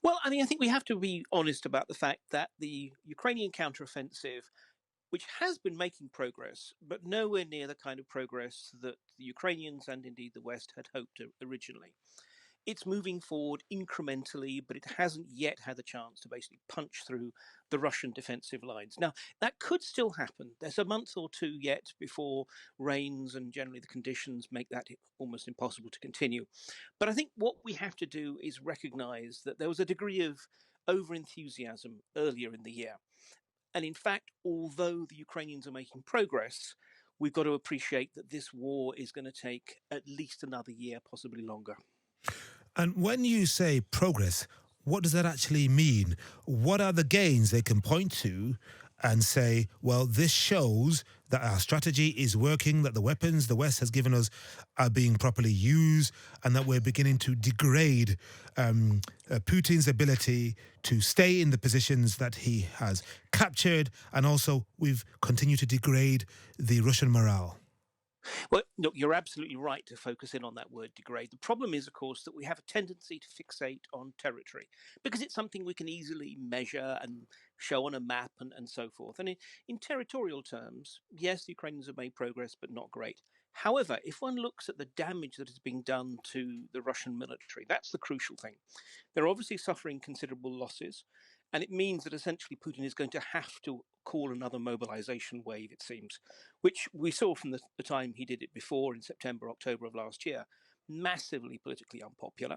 Well, I mean, I think we have to be honest about the fact that the Ukrainian counteroffensive, which has been making progress, but nowhere near the kind of progress that the Ukrainians and indeed the West had hoped originally. It's moving forward incrementally, but it hasn't yet had the chance to basically punch through the Russian defensive lines. Now, that could still happen. There's a month or two yet before rains and generally the conditions make that almost impossible to continue. But I think what we have to do is recognize that there was a degree of over-enthusiasm earlier in the year. And in fact, although the Ukrainians are making progress, we've got to appreciate that this war is going to take at least another year, possibly longer. And when you say progress, what does that actually mean? What are the gains they can point to and say, well, this shows that our strategy is working, that the weapons the West has given us are being properly used, and that we're beginning to degrade Putin's ability to stay in the positions that he has captured, and also we've continued to degrade the Russian morale? Well, look, you're absolutely right to focus in on that word degrade. The problem is, of course, that we have a tendency to fixate on territory because it's something we can easily measure and show on a map and so forth. And in territorial terms, yes, the Ukrainians have made progress, but not great. However, if one looks at the damage that is being done to the Russian military, that's the crucial thing. They're obviously suffering considerable losses, and it means that essentially Putin is going to have to call another mobilization wave, it seems, which we saw from the time he did it before in September, October of last year. Massively politically unpopular.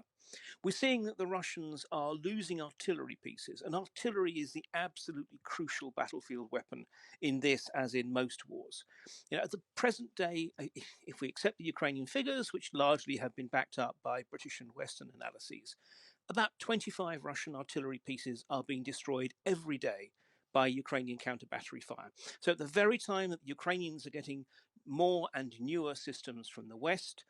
We're seeing that the Russians are losing artillery pieces, and artillery is the absolutely crucial battlefield weapon in this, as in most wars. At the present day, if we accept the Ukrainian figures, which largely have been backed up by British and Western analyses, about 25 Russian artillery pieces are being destroyed every day by Ukrainian counter battery fire. So, at the very time that the Ukrainians are getting more and newer systems from the West,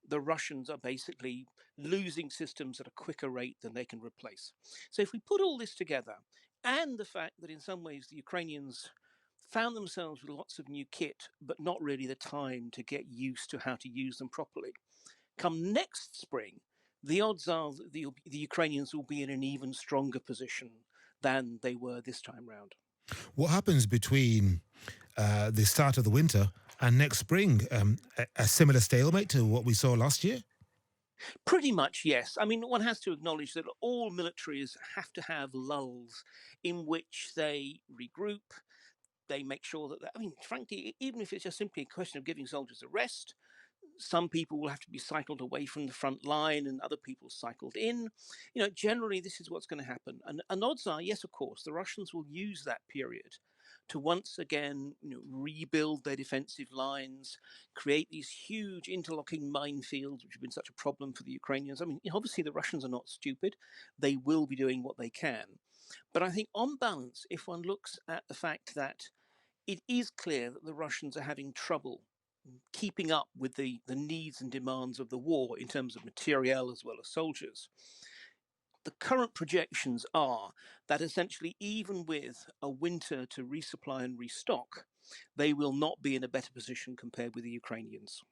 the Russians are basically losing systems at a quicker rate than they can replace. So, if we put all this together, and the fact that in some ways the Ukrainians found themselves with lots of new kit, but not really the time to get used to how to use them properly, come next spring, the odds are that the Ukrainians will be in an even stronger position than they were this time round. What happens between the start of the winter and next spring? A similar stalemate to what we saw last year? Pretty much, yes. I mean, one has to acknowledge that all militaries have to have lulls in which they regroup. They make sure that, I mean, frankly, even if it's just simply a question of giving soldiers a rest, some people will have to be cycled away from the front line and other people cycled in. Generally, this is what's going to happen. And odds are, yes, of course, the Russians will use that period to once again rebuild their defensive lines, create these huge interlocking minefields, which have been such a problem for the Ukrainians. I mean, obviously, the Russians are not stupid. They will be doing what they can. But I think, on balance, if one looks at the fact that it is clear that the Russians are having trouble keeping up with the needs and demands of the war in terms of materiel as well as soldiers. The current projections are that essentially, even with a winter to resupply and restock, they will not be in a better position compared with the Ukrainians.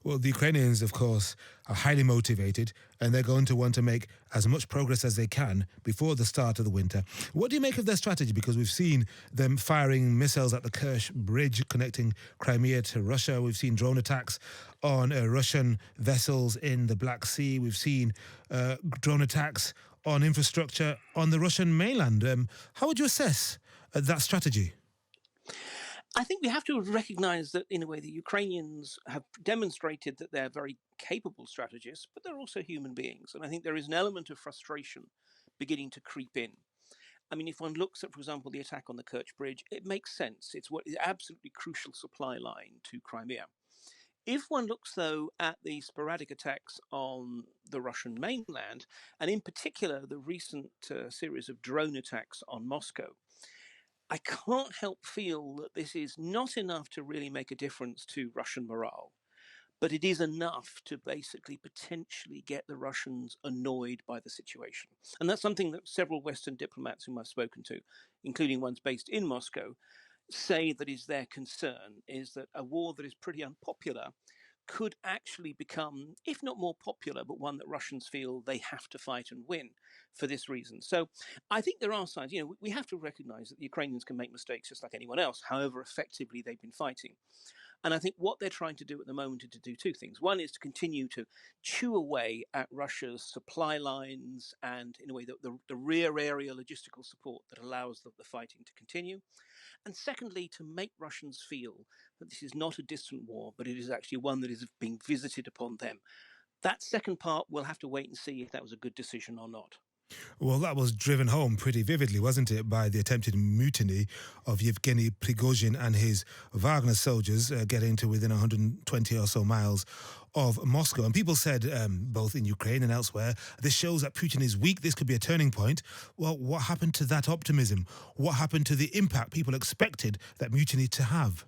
Well, the Ukrainians, of course, are highly motivated and they're going to want to make as much progress as they can before the start of the winter. What do you make of their strategy? Because we've seen them firing missiles at the Kerch Bridge connecting Crimea to Russia. We've seen drone attacks on Russian vessels in the Black Sea. We've seen drone attacks on infrastructure on the Russian mainland. How would you assess that strategy? I think we have to recognize that, in a way, the Ukrainians have demonstrated that they're very capable strategists, but they're also human beings. And I think there is an element of frustration beginning to creep in. I mean, if one looks at, for example, the attack on the Kerch Bridge, it makes sense. It's what is absolutely crucial supply line to Crimea. If one looks, though, at the sporadic attacks on the Russian mainland, and in particular the recent series of drone attacks on Moscow, I can't help feel that this is not enough to really make a difference to Russian morale, but it is enough to basically potentially get the Russians annoyed by the situation. And that's something that several Western diplomats whom I've spoken to, including ones based in Moscow, say that is their concern, is that a war that is pretty unpopular could actually become, if not more popular, but one that Russians feel they have to fight and win for this reason. So I think there are signs. We have to recognize that the Ukrainians can make mistakes just like anyone else, however effectively they've been fighting. And I think what they're trying to do at the moment is to do two things. One is to continue to chew away at Russia's supply lines and, in a way, the rear area logistical support that allows the fighting to continue. And secondly, to make Russians feel that this is not a distant war, but it is actually one that is being visited upon them. That second part, we'll have to wait and see if that was a good decision or not. Well, that was driven home pretty vividly, wasn't it, by the attempted mutiny of Yevgeny Prigozhin and his Wagner soldiers getting to within 120 or so miles of Moscow. And people said, both in Ukraine and elsewhere, this shows that Putin is weak. This could be a turning point. Well, what happened to that optimism? What happened to the impact people expected that mutiny to have?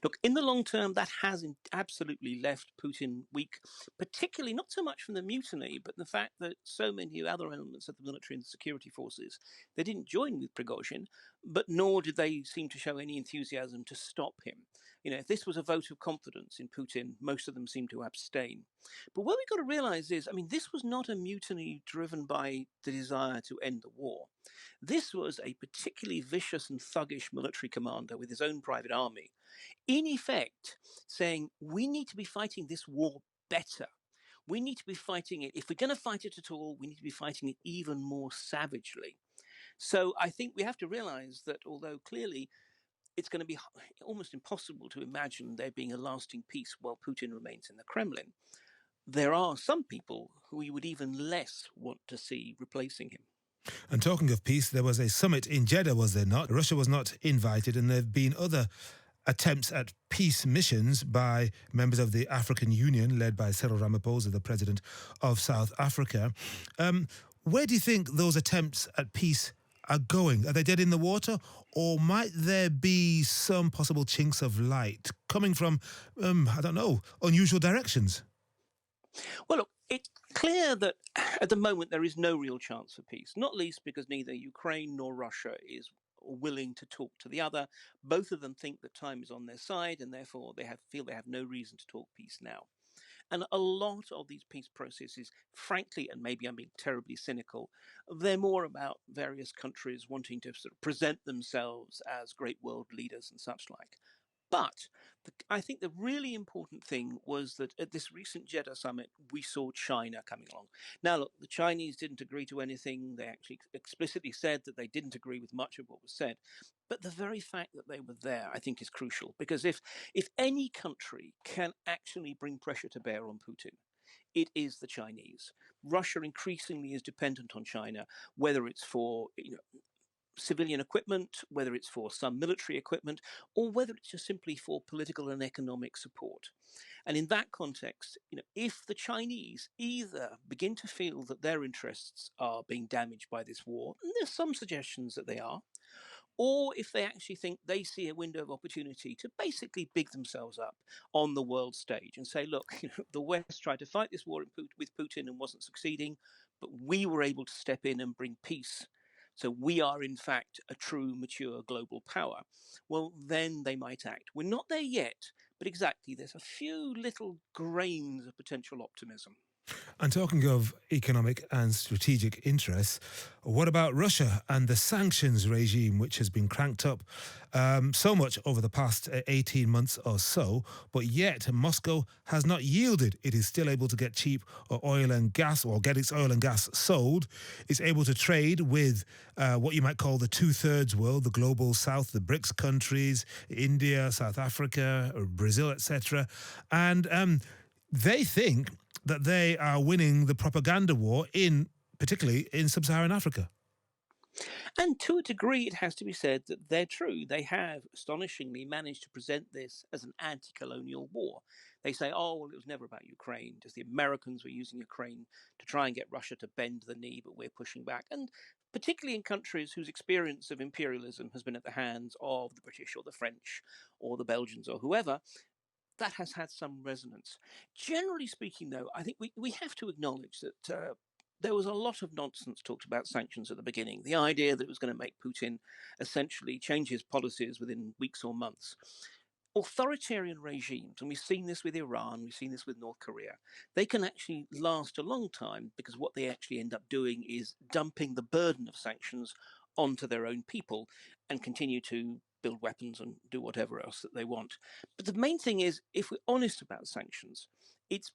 Look, in the long term, that has absolutely left Putin weak, particularly not so much from the mutiny, but the fact that so many other elements of the military and security forces, they didn't join with Prigozhin, but nor did they seem to show any enthusiasm to stop him. If this was a vote of confidence in Putin, most of them seemed to abstain. But what we've got to realize is, this was not a mutiny driven by the desire to end the war. This was a particularly vicious and thuggish military commander with his own private army, in effect saying we need to be fighting this war better. We need to be fighting it. If we're going to fight it at all, we need to be fighting it even more savagely. So I think we have to realize that although clearly it's going to be almost impossible to imagine there being a lasting peace while Putin remains in the Kremlin, there are some people who we would even less want to see replacing him. And talking of peace, there was a summit in Jeddah, was there not? Russia was not invited, and there have been other attempts at peace missions by members of the African Union, led by Cyril Ramaphosa, the president of South Africa. Where do you think those attempts at peace are going? Are they dead in the water, or might there be some possible chinks of light coming from, I don't know, unusual directions? Well, look, it's clear that at the moment there is no real chance for peace, not least because neither Ukraine nor Russia is willing to talk to the other. Both of them think that time is on their side, and therefore feel they have no reason to talk peace now. And a lot of these peace processes, frankly, and maybe I'm being terribly cynical, they're more about various countries wanting to sort of present themselves as great world leaders and such like. But I think the really important thing was that at this recent Jeddah summit, we saw China coming along. Now, look, the Chinese didn't agree to anything. They actually explicitly said that they didn't agree with much of what was said. But the very fact that they were there, I think, is crucial. Because if any country can actually bring pressure to bear on Putin, it is the Chinese. Russia increasingly is dependent on China, whether it's for civilian equipment, whether it's for some military equipment, or whether it's just simply for political and economic support. And in that context, if the Chinese either begin to feel that their interests are being damaged by this war, and there's some suggestions that they are, or if they actually think they see a window of opportunity to basically big themselves up on the world stage and say, look, the West tried to fight this war with Putin and wasn't succeeding, but we were able to step in and bring peace. So we are, in fact, a true, mature global power. Well, then they might act. We're not there yet, but exactly, there's a few little grains of potential optimism. And talking of economic and strategic interests, what about Russia and the sanctions regime, which has been cranked up so much over the past 18 months or so, but yet Moscow has not yielded. It is still able to get cheap oil and gas, or get its oil and gas sold. It's able to trade with what you might call the two-thirds world, the global south, the BRICS countries, India, South Africa, Brazil, etc. And they think that they are winning the propaganda war particularly in sub-Saharan Africa. And to a degree, it has to be said that they're true. They have astonishingly managed to present this as an anti-colonial war. They say, oh, well, it was never about Ukraine. Just the Americans were using Ukraine to try and get Russia to bend the knee, but we're pushing back. And particularly in countries whose experience of imperialism has been at the hands of the British or the French or the Belgians or whoever, that has had some resonance. Generally speaking, though, I think we have to acknowledge that there was a lot of nonsense talked about sanctions at the beginning. The idea that it was going to make Putin essentially change his policies within weeks or months. Authoritarian regimes, and we've seen this with Iran, we've seen this with North Korea, they can actually last a long time because what they actually end up doing is dumping the burden of sanctions onto their own people and continue to build weapons and do whatever else that they want. But the main thing is, if we're honest about sanctions, it's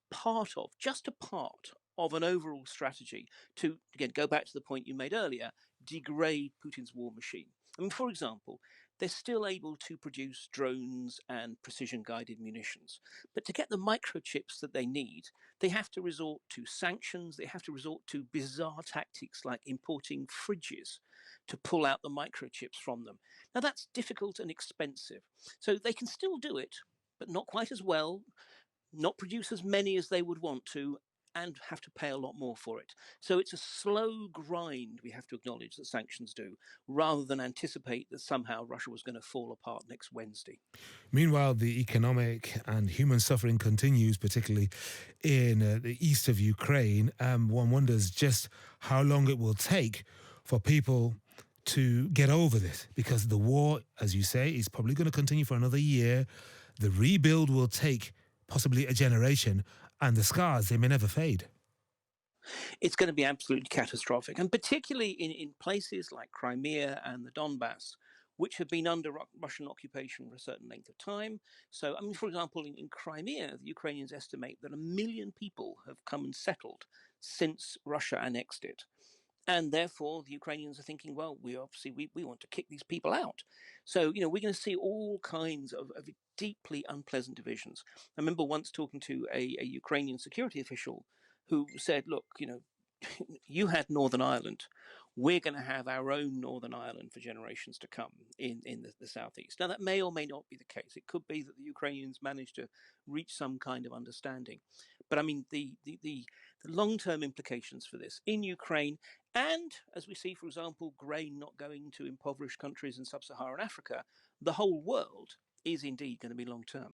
just a part of an overall strategy to, again, go back to the point you made earlier, degrade Putin's war machine. I mean, for example, they're still able to produce drones and precision guided munitions. But to get the microchips that they need, they have to resort to sanctions, they have to resort to bizarre tactics like importing fridges to pull out the microchips from them. Now, that's difficult and expensive. So they can still do it, but not quite as well, not produce as many as they would want to, and have to pay a lot more for it. So it's a slow grind, we have to acknowledge, that sanctions do, rather than anticipate that somehow Russia was going to fall apart next Wednesday. Meanwhile, the economic and human suffering continues, particularly in the east of Ukraine. One wonders just how long it will take for people to get over this, because the war, as you say, is probably going to continue for another year. The rebuild will take possibly a generation, and the scars, they may never fade. It's going to be absolutely catastrophic, and particularly in places like Crimea and the Donbass, which have been under Russian occupation for a certain length of time. So, I mean, for example, in Crimea, the Ukrainians estimate that 1 million people have come and settled since Russia annexed it. And therefore, the Ukrainians are thinking, well, we want to kick these people out. So, we're going to see all kinds of deeply unpleasant divisions. I remember once talking to a Ukrainian security official who said, look, you had Northern Ireland. We're going to have our own Northern Ireland for generations to come in the southeast. Now, that may or may not be the case. It could be that the Ukrainians managed to reach some kind of understanding. But I mean, the long-term implications for this in Ukraine, and as we see, for example, grain not going to impoverished countries in sub-Saharan Africa, the whole world is indeed going to be long-term.